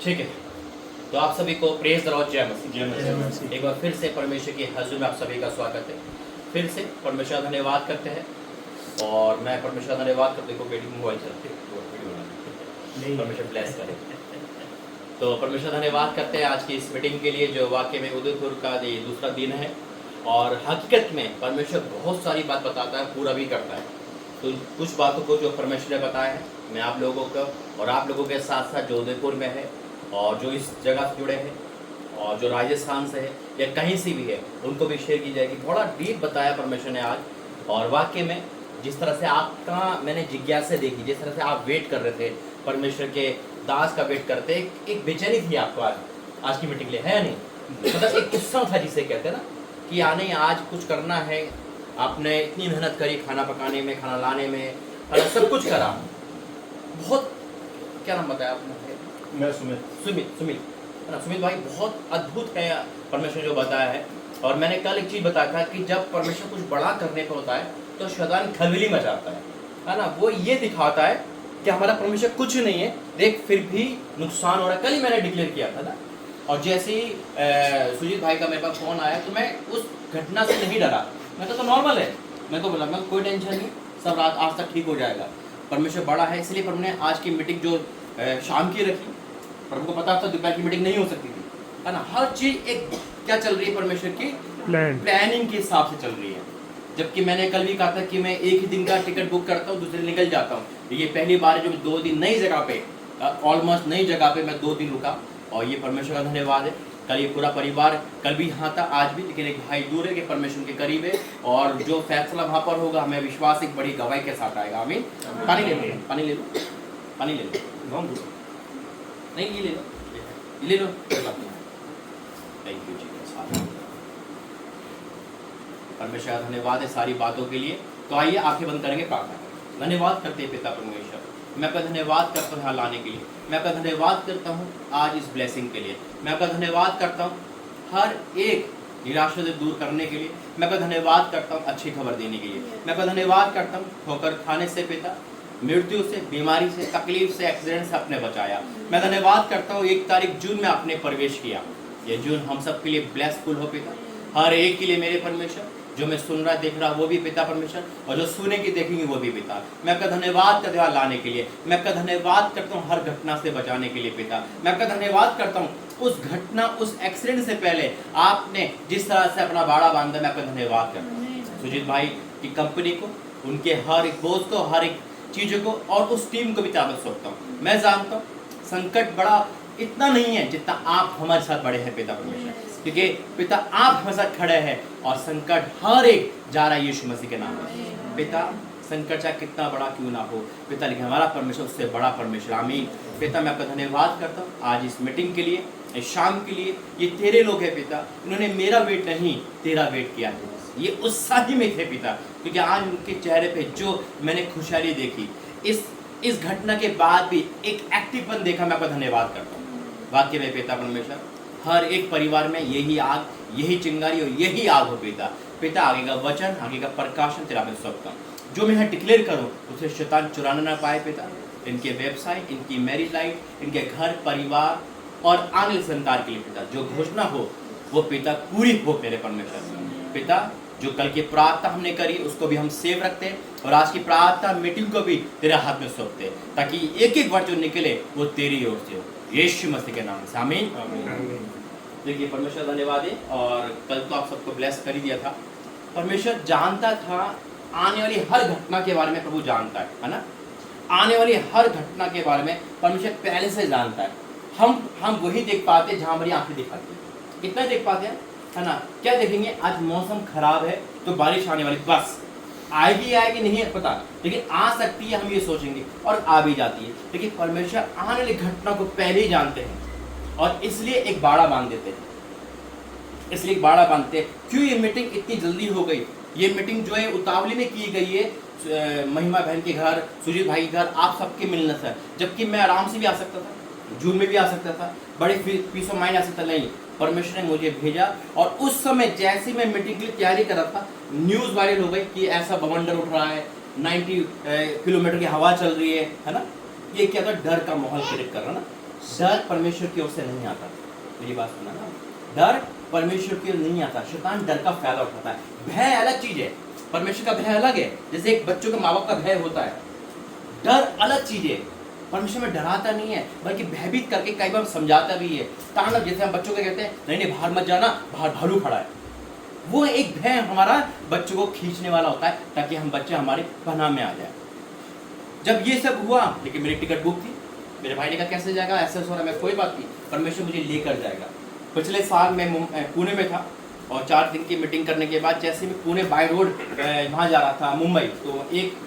ठीक है, तो आप सभी को प्रेज द लॉर्ड, जय मसीह। जय मसीह। एक बार फिर से परमेश्वर की हज़ूर में आप सभी का स्वागत है। फिर से परमेश्वर का धन्यवाद करते हैं और मैं परमेश्वर का धन्यवाद करते देखो बेटी मोबाइल चलती है, परमेश्वर ब्लेस करे। तो परमेश्वर धन्यवाद करते हैं आज की इस मीटिंग के लिए, जो वाकई में उदयपुर का ये दूसरा दिन है और हकीकत में परमेश्वर बहुत सारी बात बताता है, पूरा भी करता है। तो कुछ बातों को जो परमेश्वर ने बताया है, मैं आप लोगों को और आप लोगों के साथ साथ जो उदयपुर में है और जो इस जगह से जुड़े हैं और जो राजस्थान से है या कहीं से भी है, उनको भी शेयर की जाएगी। थोड़ा डीप बताया परमेश्वर ने आज, और वाकई में जिस तरह से आपका मैंने जिज्ञासा देखी, जिस तरह से आप वेट कर रहे थे, परमेश्वर के दास का वेट करते, एक बेचैनी थी आपको आज की मीटिंग के लिए, है या नहीं? मतलब एक उत्साह था जिसे कहते हैं ना कि आने आज कुछ करना है। आपने इतनी मेहनत करी, खाना पकाने में, खाना लाने में, सब कुछ करा। बहुत, क्या नाम बताया आपने? मैं सुमित है ना? सुमित भाई, बहुत अद्भुत है परमेश्वर जो बताया है। और मैंने कल एक चीज़ बताया था कि जब परमेश्वर कुछ बड़ा करने पर होता है तो शैतान खलबली मचाता है ना? वो ये दिखाता है कि हमारा परमेश्वर कुछ नहीं है, देख फिर भी नुकसान हो रहा है। कल ही मैंने डिक्लेयर किया था ना, और जैसे ही सुजीत भाई का मेरे पास फ़ोन आया तो मैं उस घटना से नहीं डरा। मैं तो नॉर्मल है, मैं तो बोला मैं कोई टेंशन नहीं, सब रात आज तक ठीक हो जाएगा। परमेश्वर बड़ा है, इसलिए परमेश्वर ने आज की मीटिंग जो शाम की रखी, पर हमको पता था दोपहर की मीटिंग नहीं हो सकती थी, है ना? हर चीज़ एक क्या चल रही है परमेश्वर की प्लानिंग के हिसाब से चल रही है। जबकि मैंने कल भी कहा था कि मैं एक ही दिन का टिकट बुक करता हूँ, दूसरे दिन निकल जाता हूँ। ये पहली बार है जो 2 दिन नई जगह पे, ऑलमोस्ट नई जगह पे मैं 2 दिन रुका, और ये परमेश्वर का धन्यवाद है। कल ये पूरा परिवार कल भी यहाँ था, आज भी, लेकिन एक भाई दूर है कि परमेश्वर के करीब है, और जो फैसला वहाँ पर होगा हमें विश्वास एक बड़ी गवाही के साथ आएगा। आमीन। पानी ले लो, पानी ले लो, पानी ले लो, नहीं ये ले लो, ये ले लो। थैंक यू जी, परमेश्वर का धन्यवाद है सारी बातों के लिए। तो आइए आंखें बंद करेंगे, प्रार्थना करेंगे। धन्यवाद करते हैं पिता परमेश्वर, मैं आपका धन्यवाद करता हूँ यहाँ लाने के लिए, मैं आपका धन्यवाद करता हूँ आज इस ब्लेसिंग के लिए, मैं आपका धन्यवाद करता हूँ हर एक निराशा से दूर करने के लिए, मैं आपका धन्यवाद करता हूँ अच्छी खबर देने के लिए, मैं आपका धन्यवाद करता हूँ ठोकर खाने से पिता, मृत्यु से, बीमारी से, तकलीफ से, एक्सीडेंट से आपने बचाया। मैं धन्यवाद करता हूँ 1 तारीख जून में आपने प्रवेश किया। ये जून हम सब के लिए ब्लेसफुल हो पिता, हर एक के लिए मेरे परमेश्वर, जो मैं सुन रहा देख रहा वो भी पिता परमेश्वर, और जो सुनेंगे देखेंगे वो भी पिता। मैं आपका धन्यवाद करता हूँ लाने के लिए, मैं आपका धन्यवाद करता हूँ हर घटना से बचाने के लिए पिता। मैं आपका धन्यवाद करता हूँ उस घटना, उस एक्सीडेंट से पहले आपने जिस तरह से अपना बाड़ा बांधा, मैं आपका धन्यवाद करता हूँ सुजीत भाई की कंपनी को, उनके हर एक बोझ को, हर एक चीज़ों को, और उस टीम को भी ताबत सौंपता हूँ। मैं जानता हूँ संकट बड़ा इतना नहीं है जितना आप हमारे साथ बड़े हैं पिता परमेश्वर, क्योंकि पिता आप हमारे साथ खड़े हैं और संकट हर एक जा रहा है यीशु मसीह के नाम में। पिता संकट चाहे कितना बड़ा क्यों ना हो पिता, लेकिन हमारा परमेश्वर उससे बड़ा परमेश्वर। आमीन। पिता मैं आपका धन्यवाद करता हूँ आज इस मीटिंग के लिए, इस शाम के लिए। ये तेरे लोग हैं पिता, इन्होंने मेरा वेट नहीं तेरा वेट किया है। ये उत्साही में थे पिता, क्योंकि आज उनके चेहरे पे जो मैंने खुशहाली देखी, इस घटना के बाद भी एक एक्टिवपन देखा। मैं आपका धन्यवाद करता हूँ वाक्य में पिता परमेश्वर, हर एक परिवार में यही आग, यही चिंगारी और यही आग हो पिता। पिता आगे का वचन, आगे का प्रकाशन तेरा मैं सौंपता हूँ, जो मैं यहाँ डिक्लेयर करूँ उसे शैतान चुराना ना पाए पिता। इनके वेबसाइट, इनकी मैरिज लाइफ, इनके घर परिवार और आने वाले संतान के लिए पिता जो घोषणा हो वो पिता पूरी हो मेरे परमेश्वर। पिता जो कल की प्रार्थना हमने करी उसको भी हम सेव रखते हैं, और आज की प्रार्थना मीटिंग को भी तेरे हाथ में सौंपते हैं, ताकि एक एक वर्ड जो निकले वो तेरी ओर से हो, यीशु मसीह के नाम से। आमीन। देखिए परमेश्वर धन्यवाद है, और कल तो आप सबको ब्लेस कर ही दिया था। परमेश्वर जानता था आने वाली हर घटना के बारे में, प्रभु जानता है ना? आने वाली हर घटना के बारे में परमेश्वर पहले से जानता है। हम वही देख पाते हैं जहाँ हमारी आंखें दिखाती है, कितना देख पाते हैं, है ना? क्या देखेंगे? आज मौसम खराब है तो बारिश आने वाली, बस आएगी नहीं है पता, लेकिन आ सकती है, हम ये सोचेंगे और आ भी जाती है। लेकिन परमेश्वर आने वाली घटना को पहले ही जानते हैं, और इसलिए एक बाड़ा बांध देते हैं, इसलिए एक बाड़ा बांधते हैं। क्यों ये मीटिंग इतनी जल्दी हो गई? ये मीटिंग जो है उतावली में की गई है, महिमा बहन के घर, सुजीत भाई के घर, आप सबके मिलने से, जबकि मैं आराम से भी आ सकता था, जून में भी आ सकता था, बड़े पीस ऑफ माइंड आ सकता। नहीं, परमेश्वर ने मुझे भेजा, और उस समय जैसे मैं मीटिंग के लिए तैयारी कर रहा था, न्यूज़ वायरल हो गई कि ऐसा बवंडर उठ रहा है, 90 किलोमीटर की हवा चल रही है ना? ये क्या था? डर का माहौल क्रिएट कर रहा ना। डर परमेश्वर की ओर से नहीं आता। मेरी बात सुना ना, डर परमेश्वर की ओर नहीं आता। शैतान डर का फायदा उठाता है। भय अलग चीज है, परमेश्वर का भय अलग है। जैसे एक बच्चों के माँ बाप का भय होता है, डर अलग चीज है। परमेश्वर में डराता नहीं है, बल्कि भयभीत करके कई बार समझाता भी है। ताना, जैसे हम बच्चों को कहते हैं नहीं नहीं बाहर मत जाना, बाहर भालू खड़ा है। वो एक भय हमारा बच्चों को खींचने वाला होता है, ताकि हम बच्चे हमारे पनाह में आ जाए। जब ये सब हुआ, लेकिन मेरी टिकट बुक थी, मेरे भाई ने कहा कैसे जाएगा, ऐसे हो रहा, मैं कोई बात नहीं, परमेश्वर मुझे लेकर जाएगा। पिछले साल मैं पुणे में था, और 4 दिन की मीटिंग करने के बाद जैसे मैं पुणे बाय रोड वहाँ जा रहा था मुंबई, तो एक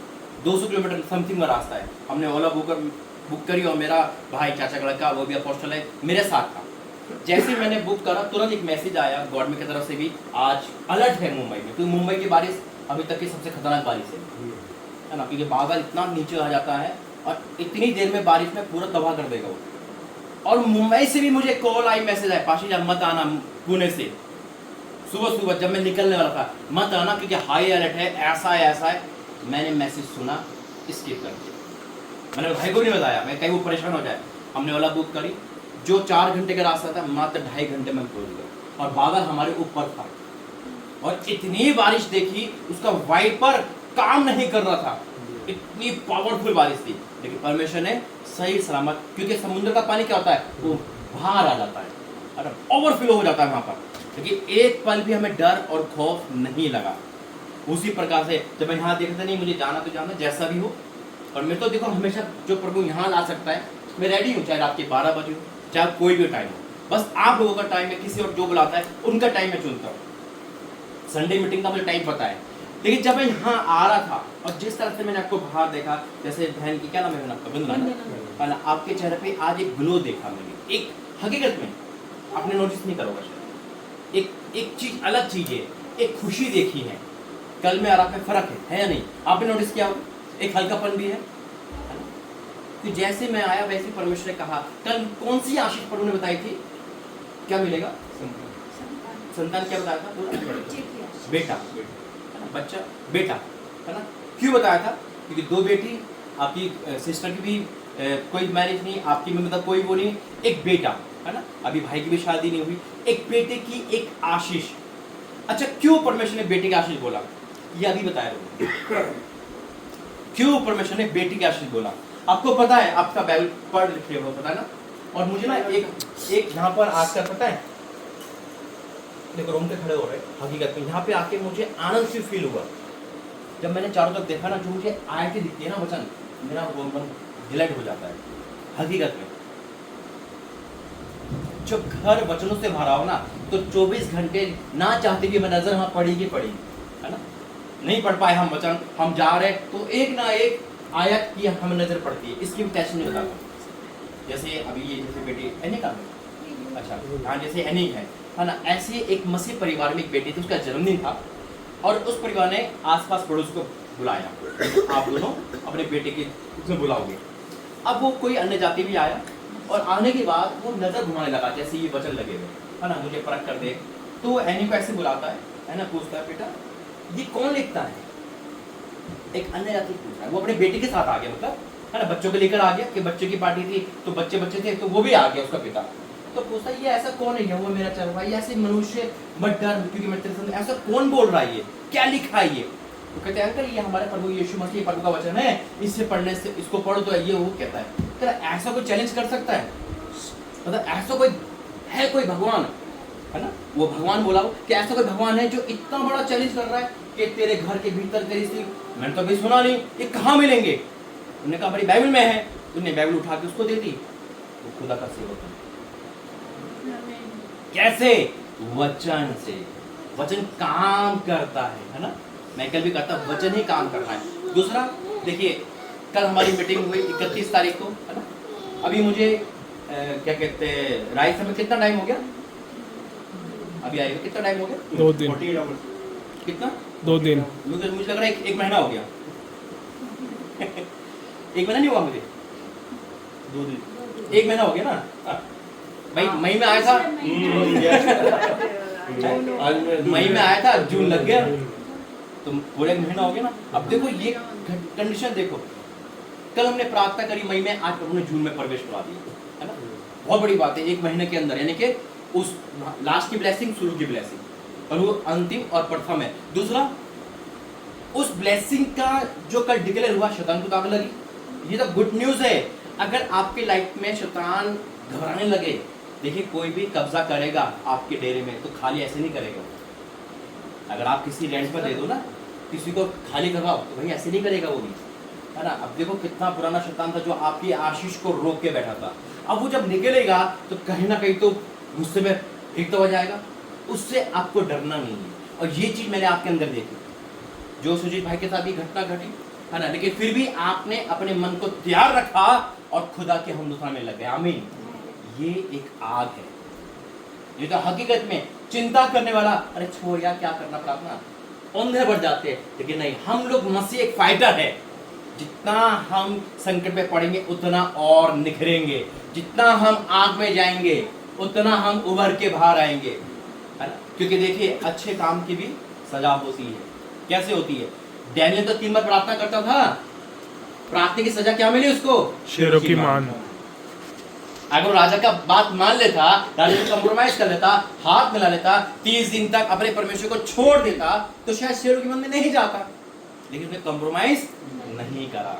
200 किलोमीटर समथिंग का रास्ता है। हमने ओला बुक करी, और मेरा भाई चाचा का लड़का, वो भी अपोस्टल है, मेरे साथ था। जैसे ही मैंने बुक करा, तुरंत एक मैसेज आया गवर्नमेंट की तरफ से भी, आज अलर्ट है मुंबई में, क्योंकि मुंबई की बारिश अभी तक की सबसे खतरनाक बारिश है ना, क्योंकि बादल इतना नीचे आ जाता है और इतनी देर में बारिश में पूरा तबाह कर देगा वो। और मुंबई से भी मुझे कॉल आई, मैसेज आया, पाशी मत आना पुणे से। सुबह जब मैं निकलने वाला था, मत आना क्योंकि हाई अलर्ट है, ऐसा है ऐसा है। मैंने मैसेज सुना, स्किप कर दिया। मैंने भाई को नहीं बताया, मैं कहीं वो परेशान हो जाए। हमने ओला बुक करी, जो 4 घंटे का रास्ता था मात्र 2.5 घंटे में पहुंच गया, और बादल हमारे ऊपर था, और इतनी बारिश देखी, उसका वाइपर काम नहीं कर रहा था, इतनी पावरफुल बारिश थी। लेकिन परमेश्वर ने सही सलामत, क्योंकि समुद्र का पानी क्या होता है, वो बाहर आ जाता है, अरे ओवरफ्लो हो जाता है वहां पर, लेकिन एक पल भी हमें डर और खौफ नहीं लगा। उसी प्रकार से जब मैं यहाँ देखता नहीं, मुझे जाना तो जाना जैसा भी हो, और मैं तो देखो हमेशा जो प्रभु यहाँ ला सकता है, मैं रेडी हूँ, चाहे रात के 12 बजे हो, चाहे कोई भी टाइम हो। बस आप लोगों का टाइम है, किसी और जो बुलाता है उनका टाइम मैं चुनता हूँ। संडे मीटिंग का मुझे टाइम पता है, लेकिन जब मैं यहाँ आ रहा था और जिस तरह से मैंने आपको बाहर देखा, जैसे बहन की क्या नाम है बहन आपका, वंदना, आपके चेहरे पे आज एक ग्लो देखा मैंने। एक हकीकत में आपने नोटिस नहीं करोगे शायद, एक चीज अलग चीज है, एक खुशी देखी है। कल में और आप में फर्क है या नहीं, आपने नोटिस किया हो, एक हल्कापन भी है। तो जैसे मैं आया वैसे परमेश्वर ने कहा, कल कौन सी आशीष प्रभु ने बताई थी, क्या मिलेगा, संतान क्या बताया था, बेटा, बच्चा, बेटा, है ना। क्यों बताया था, क्योंकि 2 बेटी, आपकी सिस्टर की भी कोई मैरिज नहीं, आपकी भी मतलब कोई वो नहीं, एक बेटा, है ना, अभी भाई की भी शादी नहीं हुई, एक बेटे की एक आशीष। अच्छा, क्यों परमेश्वर ने बेटे की आशीष बोला, ये अभी बताया क्यों परमेश्वर ने बेटी की आशीष बोला। आपको पता है, आपका बाइबल पढ़ लिखे हो, पता है ना। और मुझे ना एक यहाँ पर आकर पता है, देखो रोंगटे खड़े हो रहे, हकीकत में यहाँ पे आके मुझे आनंद से फील हुआ। जब मैंने चारों तरफ देखा ना, जो मुझे आयतें दिखती है ना वचन, मेरा वो मन डिलाइट हो जाता है। हकीकत में जब घर वचनों से भरा हो ना, तो 24 घंटे ना चाहते भी नजर वहां पड़ेगी, है ना। नहीं पढ़ पाए हम वचन, हम जा रहे तो एक ना एक आयत की हमें नजर पड़ती है। इसकी भी टेंशन नहीं बताता। जैसे अभी ये जैसे बेटी एनी का, अच्छा हाँ, जैसे एनी है ना, ऐसे एक मसीह परिवार में एक बेटी थी, उसका जन्मदिन था, और उस परिवार ने आसपास पड़ोस को बुलाया, आप दोनों अपने बेटे के उसमें बुलाओगे। अब वो कोई अन्य जाति भी आया, और आने के बाद वो नजर घुमाने लगा, जैसे ये वचन लगे हुए, है ना, मुझे परख कर दे। तो एनी को ऐसे बुलाता है ना, पूछता है बेटा ये कौन लिखता है। एक अन्य जाति पूछा है, वो अपने बेटे के साथ आ गया, मतलब है ना, बच्चों को लेकर आ गया कि बच्चे की पार्टी थी, तो बच्चे थे, तो वो भी आ गया उसका पिता। तो पूछता ये ऐसा कौन है, वो मेरा चल भाई, ऐसे मनुष्य मत डर, क्योंकि मैं तेरे साथ, ऐसा कौन बोल रहा है, ये क्या लिखा है ये। तो कहते हैं अंकल ये हमारे प्रभु यीशु मसीह प्रभु का वचन है, इससे पढ़ने से, इसको पढ़ो तो ये वो कहता है। तेरा ऐसा कोई चैलेंज कर सकता है, मतलब ऐसा कोई है, कोई भगवान है ना, वो भगवान बोला हो कि ऐसा कोई भगवान है जो इतना बड़ा चैलेंज कर रहा है कि तेरे घर के भीतर तेरी स्त्री, मैंने तो अभी सुना नहीं, ये कहाँ मिलेंगे। उन्होंने कहा बड़ी बाइबल में है। उन्हें बाइबल उठा के उसको दे दी, वो खुदा का सेवक है। कैसे, वचन से। वचन काम करता है ना, मैं कल भी कहता, वचन ही काम करता है। दूसरा देखिए, कल हमारी मीटिंग हुई 31 तारीख को, है ना। अभी मुझे क्या कहते हैं, राइस में कितना टाइम हो गया, अभी आए कितना टाइम हो गया, 2 दिन, कितना 2 दिन, मुझे लग रहा है एक महीना हो गया। एक महीना नहीं हुआ मुझे, 2 दिन, 1 महीना हो गया ना भाई। मई में आया था, मई में आया था, जून लग गया, तो पूरे 1 महीना हो गया ना। अब देखो ये कंडीशन देखो, कल हमने प्रार्थना करी मई में, आज प्रभु ने जून में प्रवेश करा दिया, है ना। बहुत बड़ी बात है, 1 महीने के अंदर, यानी कि उस लास्ट की ब्लेसिंग, शुरू की ब्लेसिंग, और वो अंतिम और प्रथम है। दूसरा, उस ब्लेसिंग का जो कल डिक्लेयर हुआ, शैतान को तो आग लगी। ये तो गुड न्यूज है। अगर आपकी लाइफ में शैतान घबराने लगे, देखिए कोई भी कब्जा करेगा आपके डेरे में तो खाली ऐसे नहीं करेगा। अगर आप किसी रेंट पर दे दो ना, किसी को खाली करवाओ, तो भाई ऐसे नहीं करेगा वो भी, है ना। अब देखो कितना पुराना शैतान था जो आपकी आशीष को रोक के बैठा था। अब वो जब निकलेगा तो कहीं ना कहीं तो गुस्से में एक तो हो जाएगा। उससे आपको डरना नहीं है। और ये चीज मैंने आपके अंदर देखी, जो सुजीत भाई के साथ भी घटना घटी, है ना, लेकिन फिर भी आपने अपने मन को तैयार रखा और खुदा के हमदुआ में लगे। आमीन। ये एक आग है। ये तो हकीकत में चिंता करने वाला, अरे छोड़ यार क्या करना प्रार्थना, औंधे बढ़ जाते हैं। लेकिन नहीं, हम लोग मसीह एक फाइटर है। जितना हम संकट में पड़ेंगे उतना और निखरेंगे, जितना हम आग में जाएंगे उतना हम उभर के बाहर आएंगे, है ना। क्योंकि देखिए अच्छे काम की भी सजा होती है। कैसे होती है? डैनियल तो 3 बार प्रार्थना करता था, प्रार्थना की सजा क्या मिली उसको? शेरों की मान। अगर राजा का बात मान लेता, राजा को कंप्रोमाइज कर लेता, हाथ मिला लेता, 30 दिन तक अपने परमेश्वर को छोड़ देता, तो शायद शेरों की मान में नहीं जाता। लेकिन उसने कंप्रोमाइज नहीं करा।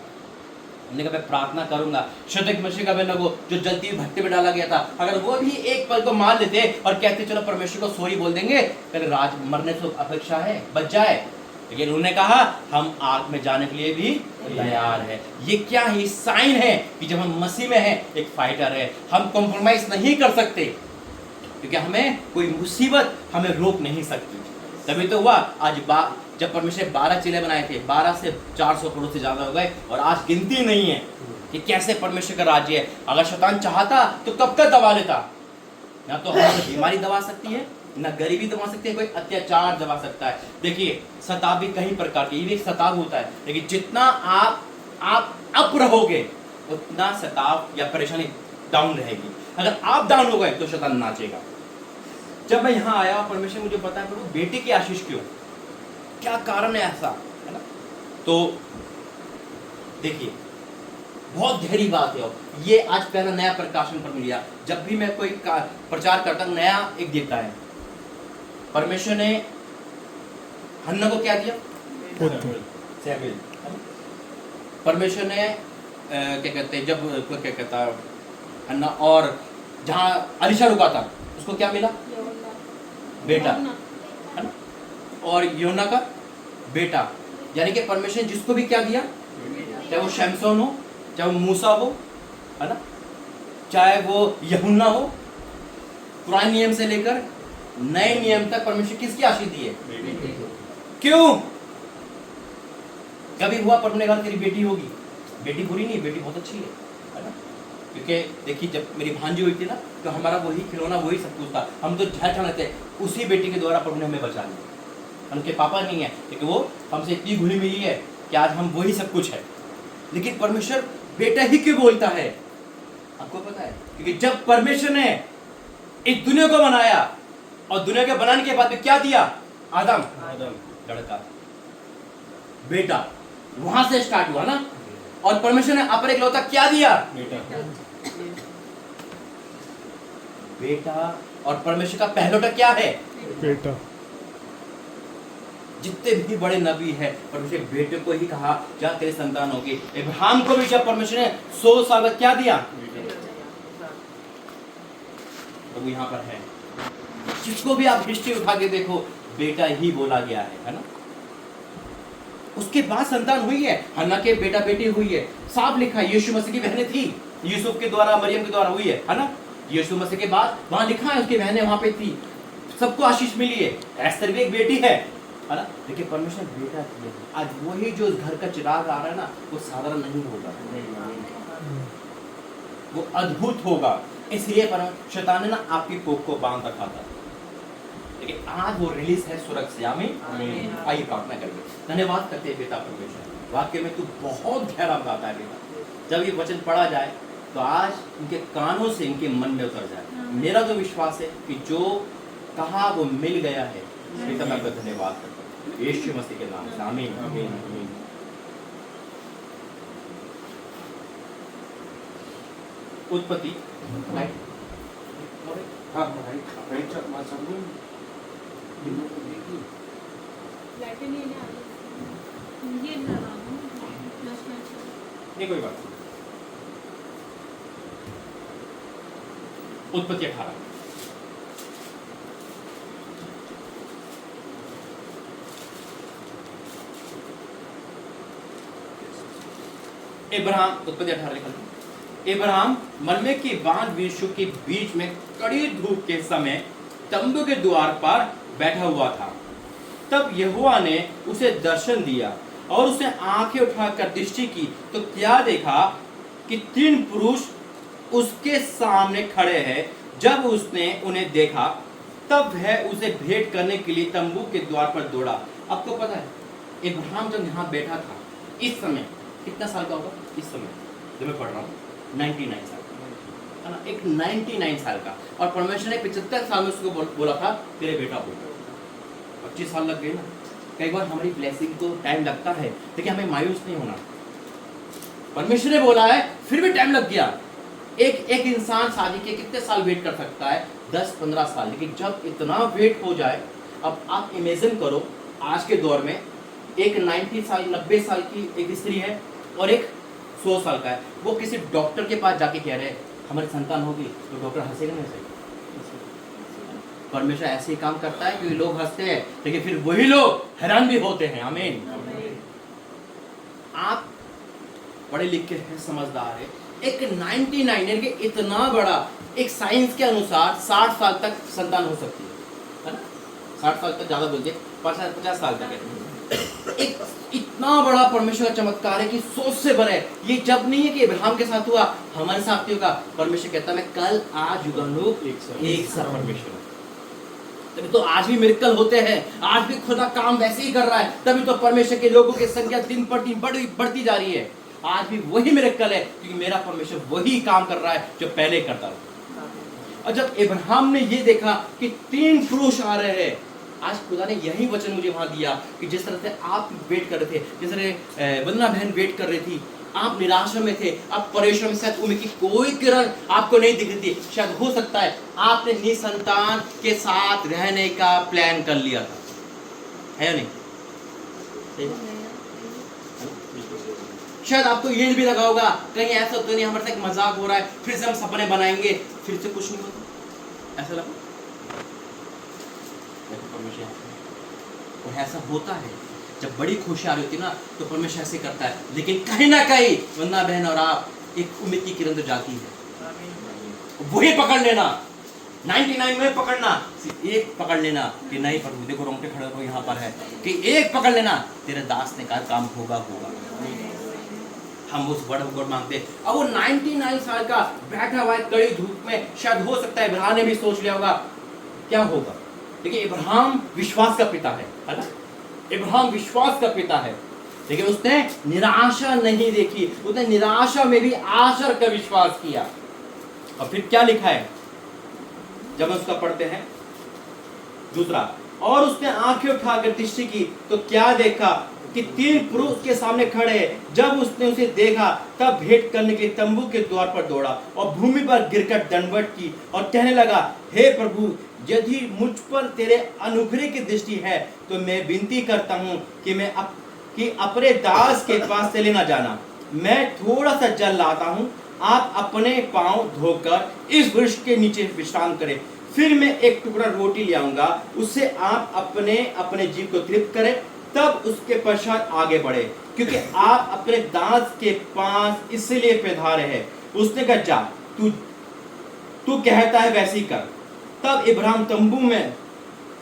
हमने कहा मैं प्रार्थना करूंगा। शद्रक मेशक अबेदनगो जो जलती हुई भट्टी में डाला गया था, अगर वो भी एक पल को मान लेते और कहते चलो परमेश्वर को सॉरी बोल देंगे, कहते राज मरने से अपेक्षा है, बच जाए। लेकिन उन्होंने कहा हम आग में जाने के लिए भी तैयार है। ये क्या है? साइन है कि जब हम मसीह में हैं, एक फाइटर है। हम कॉम्प्रोमाइज नहीं कर सकते, क्योंकि हमें कोई मुसीबत हमें रोक नहीं सकती। तभी तो हुआ आज जब परमेश्वर ने 12 चेले बनाए थे, 12 से 400 करोड़ से ज्यादा हो गए, और आज गिनती नहीं है कि कैसे परमेश्वर का राज्य है। अगर शैतान चाहता तो कब तक दबा लेता। ना तो हमारी बीमारी दबा सकती है, ना गरीबी दबा सकती है, कोई अत्याचार दबा सकता है। देखिए सताव भी कई प्रकार के, ये भी एक सताव होता है, लेकिन जितना आप अप रहोगे उतना सताव या परेशानी डाउन रहेगी। अगर आप डाउन हो गए तो शैतान नाचेगा। जब मैं यहाँ आया, परमेश्वर मुझे बताया प्रभु बेटे की आशीष क्यों, क्या कारण है ऐसा, है ना। तो देखिए बहुत गहरी बात है। ये आज पहला नया प्रकाशन पर मिला। जब भी मैं कोई प्रचार करता हूं, नया एक देता है। परमेश्वर ने हन्ना को क्या दिया? सैमुएल। परमेश्वर ने क्या कहते हैं, जब क्या कहता है हन्ना, और जहां अलीशा रुका था उसको क्या मिला? बेटा, है ना। और यूहन्ना का बेटा, यानी कि परमेश्वर ने जिसको भी क्या दिया, चाहे वो शमसोन हो, चाहे वो मूसा हो, है ना, चाहे वो यूहन्ना हो, पुराने नियम से लेकर नए नियम तक परमेश्वर किसकी आशीष दी है? क्यों? कभी हुआ परमेश्वर ने कहा तेरी बेटी होगी? बेटी बुरी नहीं, बेटी बहुत अच्छी है ना। क्योंकि देखिए जब मेरी भांजी हुई थी ना, तो हमारा वही खिलौना, वही सब कुछ था। हम तो झट थे, उसी बेटी के द्वारा प्रभु ने हमें बचा लिया। उनके पापा नहीं है, लेकिन वो हमसे इतनी घुली मिली है कि आज हम वही सब कुछ है। लेकिन परमेश्वर बेटा ही क्यों बोलता है, आपको पता है? क्योंकि जब परमेश्वर ने इस दुनिया को बनाया, और दुनिया के बनाने के बाद में क्या दिया? आदम लड़का, बेटा, वहां से स्टार्ट हुआ ना। और परमेश्वर ने अपने इकलौता क्या दिया? बेटा। और परमेश्वर का पहलौठा क्या है? बेटा। जितने भी बड़े नबी है, परमेश्वर बेटे को ही कहा जा तेरे संतान होगी। अब्राहम को भी जब परमेश्वर ने 100 साल बाद क्या दिया? तो वो यहाँ पर है। जिसको भी आप हिस्ट्री उठा के देखो, बेटा ही बोला गया है ना। उसके बाद संतान हुई है, हन्ना के बेटा बेटी हुई है, साफ लिखा है। यीशु मसीह की बहनें थी, यूसुफ के द्वारा, मरियम के द्वारा हुई है ना। यीशु मसीह के बाद वहां लिखा है उसकी बहनें वहां पे थी, सबको आशीष मिली है। एस्तर भी एक बेटी है ना। लेकिन परमेश्वर ने बेटा किया। आज वही जो घर का चिराग आ रहा है ना, वो साधारण नहीं होगा, वो अद्भुत होगा। इसलिए शैतान ने ना आपकी कोख को बांध रखा था, लेकिन आज वो रिलीज है स्वर्ग से। आमीन। आइए प्रार्थना करिए। धन्यवाद करते हैं बेटा परमेश्वर, वाक्य में तू बहुत गहरा बात है बेटा। जब ये वचन पढ़ा जाए तो आज इनके कानों से इनके मन में उतर जाए। मेरा तो विश्वास है कि जो कहा वो मिल गया है। बेटा मैं आपका धन्यवाद करता हूँ यीशु मसीह के नाम से। आमीन। आमीन। उत्पत्ति नहीं कोई बात नहीं। उत्पत्ति 18 इब्राहिम, उत्पत्ति 18 लिखा था, इब्राहिम मलमे की बांध वृक्षों के बीच में कड़ी धूप के समय तंबू के द्वार पर बैठा हुआ था। तब यहोवा ने उसे दर्शन दिया और उसने आंखें उठाकर दृष्टि की तो क्या देखा कि 3 पुरुष उसके सामने खड़े हैं। जब उसने उन्हें देखा तब वह उसे भेंट करने के लिए तंबू के द्वार पर दौड़ा। आपको पता है इब्राहिम जब यहाँ बैठा था इस समय कितना साल का होगा? इस समय जो मैं पढ़ रहा हूँ 99 साल का है ना, एक 99 साल का, और परमेश्वर ने 75 साल में उसको बोला था तेरे बेटा होगा। 25 साल लग गए ना। कई बार हमारी ब्लेसिंग को टाइम लगता है लेकिन हमें मायूस नहीं होना। परमेश्वर ने बोला है फिर भी टाइम लग गया। एक इंसान शादी के कितने साल वेट कर सकता है? 10-15 साल। लेकिन जब इतना वेट हो जाए, अब आप इमेजिन करो आज के दौर में एक 90 साल की एक स्त्री है और एक 100 साल का है, वो किसी डॉक्टर के पास जाके कह रहे हैं हमारी संतान होगी, तो डॉक्टर हंसेगा नहीं हंसेगा? परमेश्वर ऐसे ही काम करता है क्योंकि लोग हंसते हैं लेकिन फिर वही लोग हैरान भी होते हैं। आमीन। आप पढ़े लिखे हैं, समझदार है, एक 99 यानी कि इतना बड़ा, एक साइंस के अनुसार 60 साल तक संतान हो सकती है ना? 60 साल तक ज़्यादा बोलते हैं, 50 साल तक है। एक इतना बड़ा परमेश्वर का चमत्कार है कि सोच से भरे। ये जब नहीं है कि इब्राहिम के साथ हुआ हमारे साथ भी होगा। परमेश्वर कहता है मैं कल आज युगानुग एक सा परमेश्वर। तभी तो आज भी मिरेकल होते हैं, आज भी खुदा काम वैसे ही कर रहा है। तभी तो परमेश्वर के लोगों की संख्या दिन पर दिन बढ़ती जा रही है। आज भी वही मिरेकल है क्योंकि मेरा परमेश्वर वही काम कर रहा है जो पहले करता था। और जब इब्राहिम ने ये देखा कि 3 पुरुष आ रहे हैं, आज खुदा ने यही वचन मुझे वहां दिया कि जिस तरह से आप वेट कर रहे थे, जिस तरह वंदना बहन वेट कर रही थी, आप निराशा में थे, आप परेशान में, शायद उम्मीद की कोई किरण आपको नहीं दिख रही थी। शायद हो सकता है आपने निसंतान के साथ रहने का प्लान कर लिया था, है नहीं? शायद आपको ये भी लगा होगा कहीं ऐसा तो नहीं हमारे साथ मजाक हो रहा है, फिर से हम सपने बनाएंगे, फिर से कुछ नहीं होता, ऐसा लगा? और ऐसा होता है जब बड़ी खुशी आ रही होती है ना तो परमेश्वर ऐसे करता है। लेकिन कहीं ना कहीं वंदना बहन और आप एक उम्मीद की किरण तो जाती है, वही पकड़ लेना। 99 में पकड़ना, एक पकड़ लेना कि नहीं प्रभु देखो रोंगटे खड़े हो यहाँ पर है, कि एक पकड़ लेना तेरे दास ने कहा काम होगा। हम उस बड़ मांगते हैं। अब वो 99 साल का बैठा हुआ है कड़ी धूप में। शायद हो सकता है इब्राहिम ने भी सोच लिया होगा क्या होगा, लेकिन इब्राहिम विश्वास का पिता है ना? इब्राहिम विश्वास का पिता है, लेकिन उसने निराशा नहीं देखी, उसने निराशा में भी आशा का विश्वास किया। और फिर क्या लिखा है जब उसका पढ़ते हैं दूसरा, और उसने आंखें उठाकर दृष्टि की तो क्या देखा कि 3 पुरुष के सामने खड़े। जब उसने उसे देखा तब भेंट करने के लिए तंबू के द्वार पर दौड़ा और भूमि पर गिरकर दंडवत की और कहने लगा हे प्रभु यदि मुझ पर तेरे अनुग्रह की दृष्टि है तो मैं विनती करता हूँ कि अपने दास के पास से लेना जाना। मैं थोड़ा सा जल लाता हूँ, आप अपने पांव धोकर इस वृक्ष के नीचे विश्राम करें, फिर मैं एक टुकड़ा रोटी ले आऊंगा, उससे आप अपने अपने जीव को तृप्त करें, तब उसके पश्चात आगे बढ़े, क्योंकि आप अपने दास के पास इसलिए पैधारे हैं। उसने कहा जा तू कहता है वैसे ही कर। तब इब्राहिम तंबू में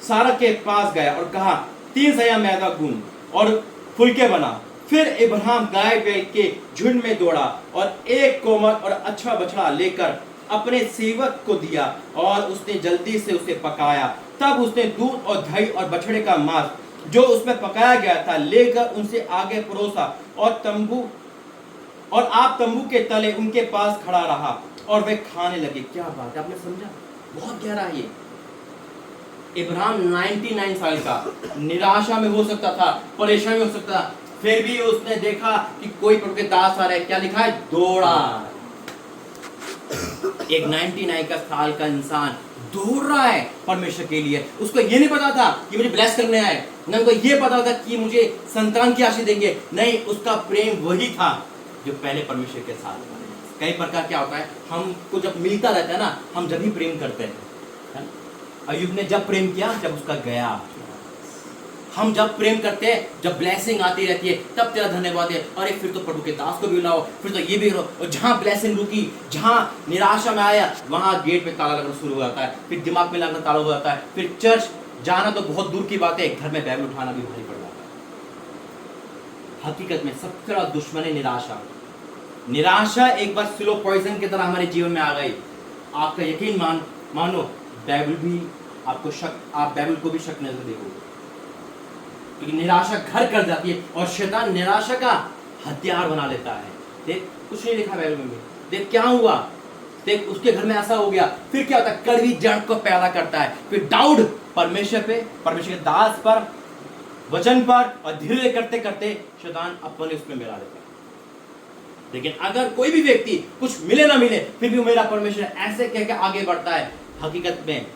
सारा के पास गया और कहा 3 सया मैदा गूंद और फुलके बना। फिर इब्राहिम गाय बैल के झुंड में दौड़ा और एक कोमल और अच्छा बछड़ा लेकर अपने सेवक को दिया और उसने जल्दी से उसे पकाया। तब उसने दूध और दही और बछड़े का मांस जो उसमें पकाया गया था लेकर उनसे आगे परोसा और आप तंबू के तले उनके पास खड़ा रहा और वे खाने लगे। क्या बात है, आपने समझा? बहुत गहरा है ये। इब्राहिम 99 साल का, निराशा में हो सकता था, परेशान में हो सकता था, फिर भी उसने देखा कि कोई प्रभु के दास आ रहे। क्या लिखा है? दौड़ा। एक 99 साल का इंसान दौड़ रहा है परमेश्वर के लिए, उसको ये नहीं पता था कि मुझे ब्लेस करने आए, न उनको ये पता था कि मुझे संतान की आशीष देंगे, नहीं, उसका प्रेम वही था जो पहले परमेश्वर के साथ था। कई प्रकार क्या होता है, हमको जब मिलता रहता है ना, हम जब भी प्रेम करते हैं, है ना? अय्यूब ने जब प्रेम किया जब उसका गया। हम जब प्रेम करते हैं, जब ब्लेसिंग आती रहती है, तब तेरा धन्यवाद है, अरे फिर तो प्रभु के दास को भी बुलाओ, फिर तो ये भी करो। और जहाँ ब्लेसिंग रुकी, जहाँ निराशा में आया, वहाँ गेट पे ताला लगना शुरू हो जाता है, फिर दिमाग में लगना ताला हो जाता है, फिर चर्च जाना तो बहुत दूर की बात है, घर में बैग उठाना भी भारी पड़ जाता है। हकीकत में सबसे बड़ा दुश्मन है निराशा। निराशा एक बार स्लो पॉइजन की तरह हमारे जीवन में आ गई, आपका यकीन मानो बाइबल भी आपको शक, आप बाइबल को भी शक नजर देखोगे, क्योंकि निराशा घर कर जाती है और शैतान निराशा का हथियार बना लेता है। देख कुछ नहीं लिखा बाइबल में, देख क्या हुआ, देख उसके घर में ऐसा हो गया, फिर क्या होता है, कड़वी जड़ को पैदा करता है, फिर डाउट परमेश्वर पे, परमेश्वर के दास पर, वचन पर, और धीरे करते करते शैतान अपने उसमें मिला देता है। लेकिन अगर कोई भी व्यक्ति कुछ मिले ना मिले, फिर भी मेरा परमेश्वर ऐसे कह के आगे बढ़ता है, हकीकत में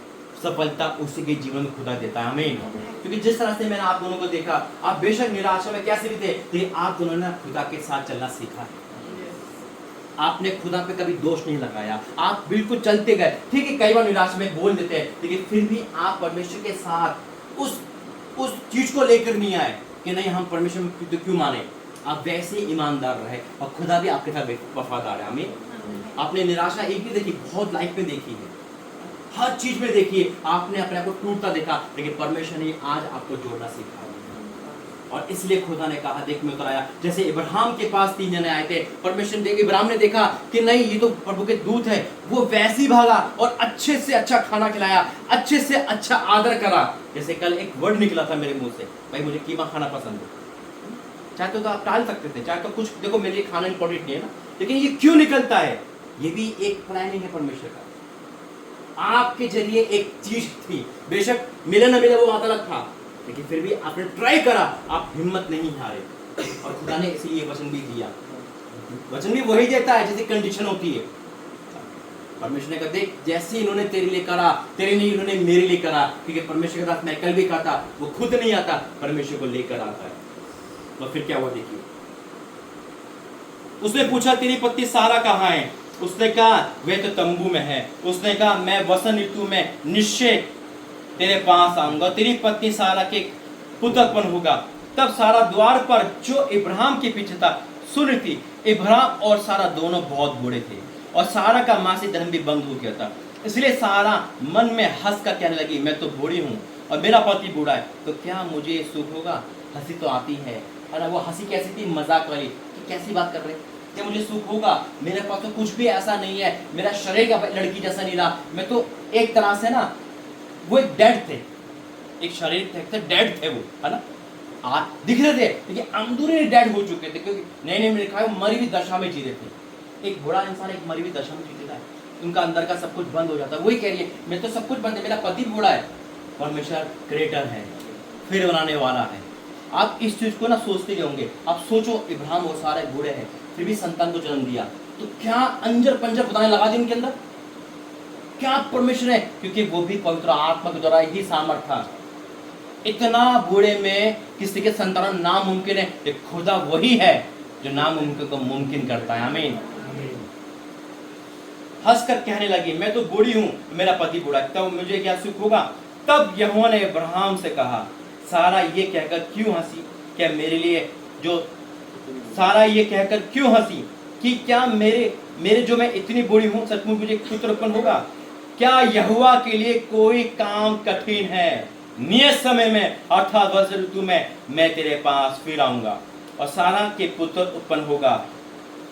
सफलता उसी के जीवन में खुदा देता है। आमीन। क्योंकि जिस तरह से मैंने आप दोनों को देखा, आप बेशक निराशा में कैसे भी थे, लेकिन आप दोनों ने खुदा के साथ चलना सीखा है। आपने खुदा पे कभी दोष नहीं लगाया, आप बिल्कुल चलते गए। ठीक है, कई बार निराशा में बोल देते हैं, लेकिन फिर भी आप परमेश्वर के साथ उस चीज को लेकर नहीं आए कि नहीं हम परमेश्वर में क्यों माने। आप वैसे ईमानदार रहे और खुदा भी आपके साथ वफादार है। आमीन। आपने निराशा एक भी देखी, बहुत लाइफ में देखी है, हर चीज में देखिए, आपने अपने आप को टूटता देखा, लेकिन परमेश्वर ने आज आपको जोड़ना सीखा। और इसलिए खुदा ने कहा, देख मैं उतराया, जैसे इब्राहिम के पास 3 जने आए थे, परमेश्वर ने इब्राहिम ने देखा कि नहीं ये तो प्रभु के दूत है, वो वैसे ही भागा और अच्छे से अच्छा खाना खिलाया, अच्छे से अच्छा आदर करा। जैसे कल एक वर्ड निकला था मेरे मुंह से, भाई मुझे कीमा खाना पसंद है, चाहे तो आप टाल सकते थे, चाहे तो कुछ, देखो मेरे लिए खाना इंपॉर्टेंट नहीं है ना, लेकिन ये क्यों निकलता है, ये भी एक प्लानिंग है परमेश्वर का। आपके जरिए एक चीज थी, बेशक मिले ना मिले वो बात अलग था, लेकिन फिर भी आपने ट्राई करा, आप हिम्मत नहीं हारे, और खुदा ने इसलिए वचन भी दिया। वचन भी वही देता है जैसी कंडीशन होती है। परमेश्वर ने कहा, देख जैसे इन्होंने तेरे लिए करा, तेरे नहीं इन्होंने मेरे लिए करा, क्योंकि परमेश्वर के साथ मैं कल भी कहा था, वो खुद नहीं आता, परमेश्वर को लेकर आता है। तो फिर क्या हुआ देखिए, उसने पूछा तेरी पत्नी सारा कहाँ है? उसने कहा वे तो तंबू में है। उसने कहा मैं वसंत ऋतु में निश्चय तेरे पास आऊंगा, तेरी पत्नी सारा के पुत्र उत्पन्न होगा। तब सारा द्वार पर जो इब्राहिम के पीछे था सुन रही थी। इब्राहिम और सारा दोनों बहुत बूढ़े थे और सारा का मासिक धर्म भी बंद हो गया था, इसलिए सारा मन में हंस कर कहने लगी, मैं तो बूढ़ी हूँ और मेरा पति बूढ़ा है, तो क्या मुझे सुख होगा? हंसी तो आती है ना, वो हंसी कैसी थी, मजाक वाली, कि कैसी बात कर रहे, क्या मुझे सुख होगा? मेरे पास तो कुछ भी ऐसा नहीं है, मेरा शरीर का लड़की जैसा नहीं रहा, मैं तो एक तरह से ना, वो एक डेड थे, एक शरीर थे, डेड थे वो, है ना, दिख रहे थे, लेकिन अंदरूनी डेड हो चुके थे, क्योंकि नए नए में लिखा है मरी हुई दशा में जी रहे थे। एक बूढ़ा इंसान एक मरी हुई दशा में जीता है, उनका अंदर का सब कुछ बंद हो जाता है। वही कह रही है, मैं तो सब कुछ बंद है, मेरा पति बूढ़ा है, परमेश्वर क्रिएटर है, फिर बनाने वाला है। आप इस चीज को ना सोचते ही होंगे। आप सोचो, इब्राहिम और सारे बूढ़े हैं, फिर भी संतान को जन्म दिया, तो क्या अंजर पंजर खुदा ने लगा दी उनके अंदर? क्या परमेश्वर है? क्योंकि वो भी पवित्र आत्मा के द्वारा ही सामर्थ था। इतना बूढ़े में किसी के संतान नामुमकिन है, ये खुदा वही है जो नामुमकिन को मुमकिन करता है। आमीन। हंसकर कहने लगी, मैं तो बूढ़ी हूँ, मेरा पति बूढ़ा, तब मुझे क्या सुख होगा? तब यहोवा ने इब्राहिम से कहा, सारा ये कहकर क्यों हंसी? क्या मेरे लिए जो सारा ये कहकर क्यों हंसी कि क्या मेरे जो मैं इतनी बूढ़ी हूँ, सचमुच मुझे पुत्र उत्पन्न होगा? क्या यहोवा के लिए कोई काम कठिन है? नियत समय में अर्थात वसंत ऋतु में मैं तेरे पास फिर आऊंगा और सारा के पुत्र उत्पन्न होगा।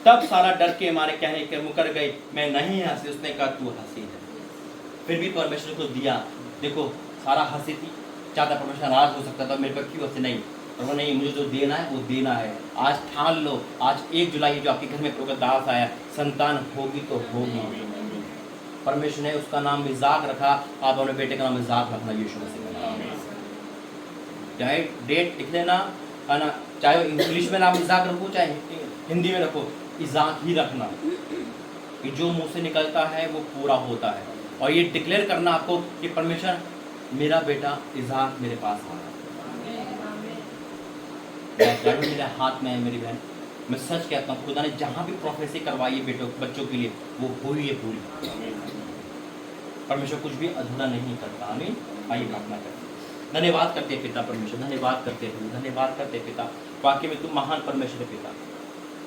तब सारा डर के मारे कहने के मुकर गई, मैं नहीं हंसी। उसने कहा तू हंसी है। फिर भी परमेश्वर को दिया। देखो सारा हंसी थी, चाहता परमेश्वर नाराज हो सकता था, मेरे पर क्यों हंसे? नहीं, और वो नहीं, मुझे जो देना है वो देना है। आज ठान लो, आज 1 जुलाई जो आपके घर में प्रभु का दास आया, संतान होगी तो होगी। परमेश्वर ने उसका नाम इज़ाक रखा, आप अपने बेटे का नाम इज़ाक रखना यीशु मसीह का नाम। चाहे डेट लिख लेना है ना, चाहे इंग्लिश में नाम इज़ाक रखो, चाहे हिंदी में रखो, इज़ाक ही रखना। कि जो मुंह से निकलता है वो पूरा होता है। और ये डिक्लेयर करना आपको कि परमेश्वर मेरा बेटा इज़हाक मेरे पास आ रहा है, मेरे हाथ में है मेरी बहन। मैं सच कहता हूँ खुदा ने जहाँ भी प्रोफेसी करवाई है बच्चों के लिए वो हुई है पूरी। परमेश्वर कुछ भी अधूरा नहीं करता। आमीन। आइए प्रार्थना करते। धन्यवाद करते हैं पिता परमेश्वर, धन्यवाद करते हैं, धन्यवाद करते हैं पिता। वाकई में तुम महान परमेश्वर है पिता।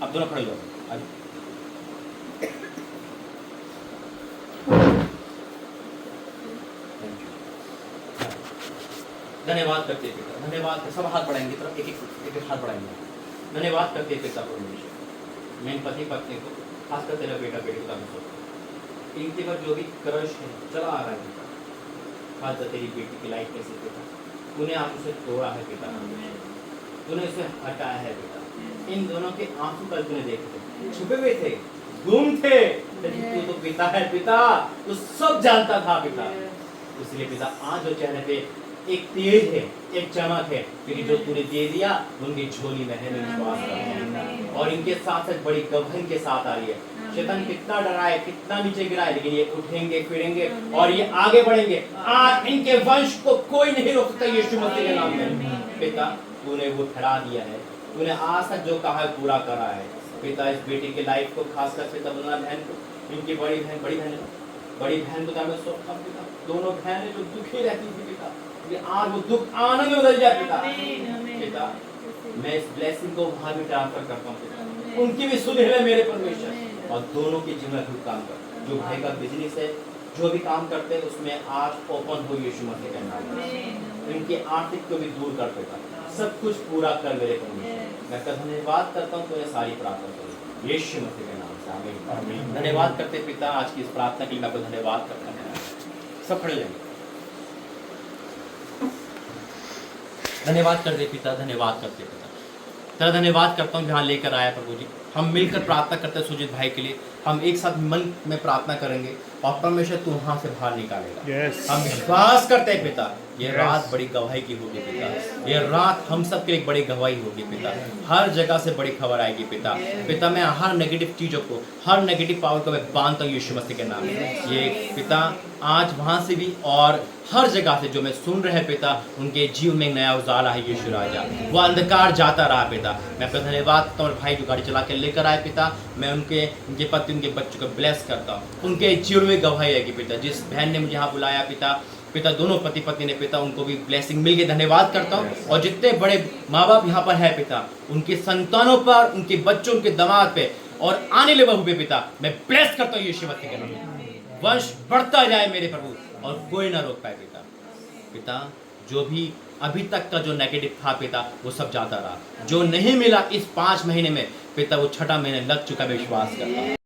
अब दोनों खड़े हो जाओ। आइए। धन्यवाद करते हैं पिता, धन्यवाद। सब हाथ बढ़ाएंगे, तरफ एक एक हाथ बढ़ाएंगे। धन्यवाद करते हैं पिता परमेश्वर। मैं पति पत्नी को, खासकर तेरा बेटा बेटी का इनके पर जो भी क्रश है चला आ रहा है पिता, खासकर तेरी बेटी की लाइफ कैसे पिता तूने आप उसे तोड़ा है पिता, तूने उसे हटाया है पिता। इन दोनों के आंसू कल तूने देखे थे, छुपे हुए थे, गुम थे, लेकिन तू तो पिता है पिता, तू सब जानता था पिता। इसलिए पिता आज जो चेहरे पे एक तेज है, एक चमक है, क्योंकि जो तूने दे दिया उनकी झोली में है। मैं विश्वास करता हूं और इनके साथ साथ बड़ी गवाही के साथ आ रही है। शैतान कितना डरा है, कितना नीचे गिरा है, लेकिन ये उठेंगे फिरेंगे और ये आगे बढ़ेंगे। आज इनके वंश को कोई नहीं रोक सकता यीशु मसीह के नाम में। पिता तूने वो ठहरा दिया है, तूने आज तक जो कहा है पूरा करा है पिता। इस बेटी के लाइफ को खासकर पिता बना बहन को, इनकी बड़ी बहन को मैं सौंपता हूं पिता। दोनों बहनें जो दुखी रहती थी पिता, आज वो दुख आनंद में बदल जाए पिता। पिता मैं इस ब्लेसिंग को वहां भी ट्रांसफर करता हूँ पिता, उनकी भी सुध है मेरे परमेश्वर, और दोनों की जीवन में काम कर। जो भाई का बिजनेस है, जो भी काम करते हैं उसमें आज ओपन हो यीशु मसीह के नाम में। इनकी आर्थिक को भी दूर कर पिता, सब कुछ पूरा कर मेरे परमेश्वर। मैं धन्यवाद करता हूँ तो सारी प्रार्थना करूँ यीशु मसीह के नाम से, आमीन। धन्यवाद करते पिता आज की इस प्रार्थना के लिए, मैं आपको धन्यवाद करता हूँ। सब खड़े जाएंगे। धन्यवाद करते पिता, धन्यवाद करते पिता, तेरा धन्यवाद करता हूँ जहाँ लेकर आया प्रभु जी। हम मिलकर प्रार्थना करते हैं सुजीत भाई के लिए, हम एक साथ मन में प्रार्थना करेंगे और परमेश्वर तू वहाँ से बाहर निकालेगा। हम विश्वास करते हैं पिता ये रात बड़ी गवाही की होगी पिता, ये रात हम सब के लिए बड़ी गवाही होगी पिता। हर जगह से बड़ी खबर आएगी पिता। पिता मैं हर नेगेटिव चीज़ों को, हर नेगेटिव पावर को मैं बांधता हूँ यीशु मसीह के नाम में। ये पिता आज वहाँ से भी और हर जगह से जो मैं सुन रहे पिता, उनके जीवन में नया उजाला है यीशु राजा। वो अंधकार जाता रहा पिता। मैं आपका धन्यवाद करता हूँ भाई जो गाड़ी चला के लेकर आए पिता। मैं उनके पति, उनके बच्चों को ब्लेस करता हूँ, उनके जीवन में गवाही आएगी पिता। जिस बहन ने मुझे यहाँ बुलाया पिता दोनों पति पत्नी ने पिता, उनको भी ब्लेसिंग मिल गई। धन्यवाद करता हूँ। और जितने बड़े माँ बाप यहाँ पर है पिता, उनके संतानों पर, उनके बच्चों, उनके दामाद पे और आने वाले बहू पे पिता मैं ब्लेस करता हूँ यीशु मसीह के नाम में। वंश बढ़ता जाए मेरे प्रभु और कोई ना रोक पाए पिता। जो भी अभी तक का जो नेगेटिव था पिता वो सब जाता रहा, जो नहीं मिला इस 5 महीने में पिता वो 6ठा महीने लग चुका, मैं विश्वास करता हूँ।